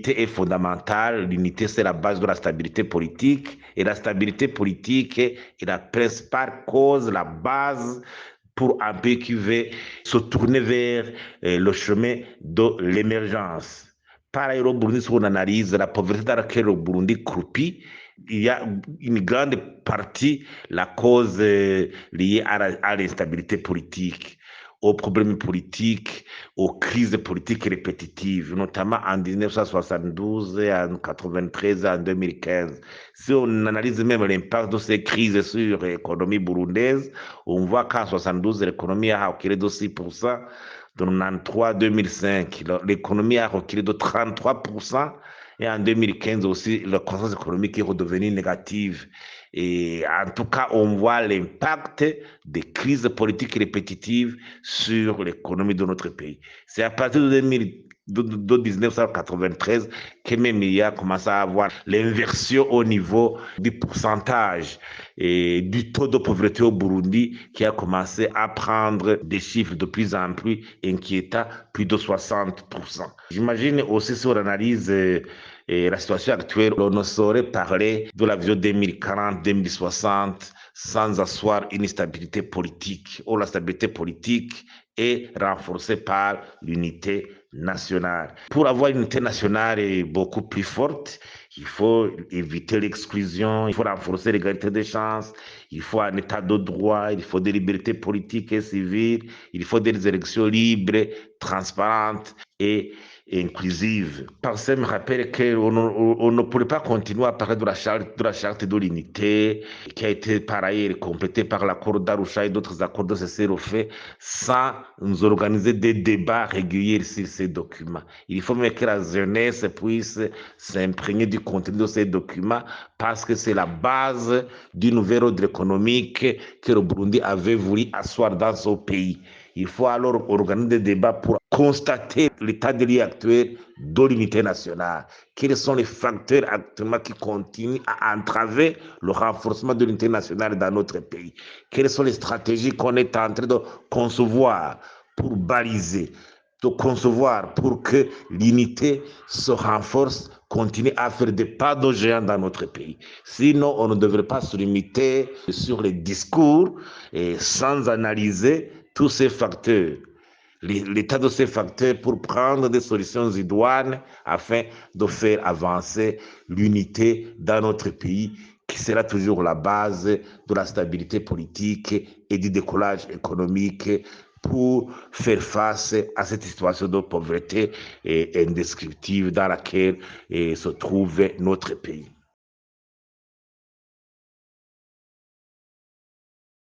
l'unité est fondamentale. L'unité, c'est la base de la stabilité politique. Et la stabilité politique est la principale cause, la base pour un pays qui veut se tourner vers le chemin de l'émergence. Par ailleurs, au Burundi, si on analyse la pauvreté dans laquelle le Burundi croupit, il y a une grande partie, la cause liée à l'instabilité politique, aux problèmes politiques, aux crises politiques répétitives, notamment en 1972, en 93, en 2015. Si on analyse même l'impact de ces crises sur l'économie burundaise, on voit qu'en 72, l'économie a reculé de 6%, de 93 à 2005, l'économie a reculé de 33%, et en 2015 aussi, la croissance économique est redevenue négative. Et en tout cas, on voit l'impact des crises politiques répétitives sur l'économie de notre pays. C'est à partir de 1993 que même il y a commencé à avoir l'inversion au niveau du pourcentage et du taux de pauvreté au Burundi qui a commencé à prendre des chiffres de plus en plus inquiétants, plus de 60%. J'imagine aussi si on analyse la situation actuelle, on ne saurait parler de la vision 2040-2060 sans asseoir une stabilité politique, ou la stabilité politique est renforcée par l'unité nationale. Pour avoir une unité nationale beaucoup plus forte, il faut éviter l'exclusion, il faut renforcer l'égalité des chances, il faut un état de droit, il faut des libertés politiques et civiles, il faut des élections libres, transparentes et inclusive. Parce me rappelle qu'on ne pourrait pas continuer à parler de la charte de l'unité, qui a été par ailleurs complétée par l'accord d'Arusha et d'autres accords de cessez-le-feu, sans nous organiser des débats réguliers sur ces documents. Il faut même que la jeunesse puisse s'imprégner du contenu de ces documents, parce que c'est la base du nouvel ordre économique que le Burundi avait voulu asseoir dans son pays. Il faut alors organiser des débats pour constater l'état de lieu actuel de l'unité nationale. Quels sont les facteurs actuellement qui continuent à entraver le renforcement de l'unité nationale dans notre pays? Quelles sont les stratégies qu'on est en train de concevoir pour baliser, de concevoir pour que l'unité se renforce, continue à faire des pas de géant dans notre pays. Sinon, on ne devrait pas se limiter sur les discours et sans analyser tous ces facteurs, l'état de ces facteurs pour prendre des solutions idoines afin de faire avancer l'unité dans notre pays, qui sera toujours la base de la stabilité politique et du décollage économique pour faire face à cette situation de pauvreté indescriptible dans laquelle se trouve notre pays.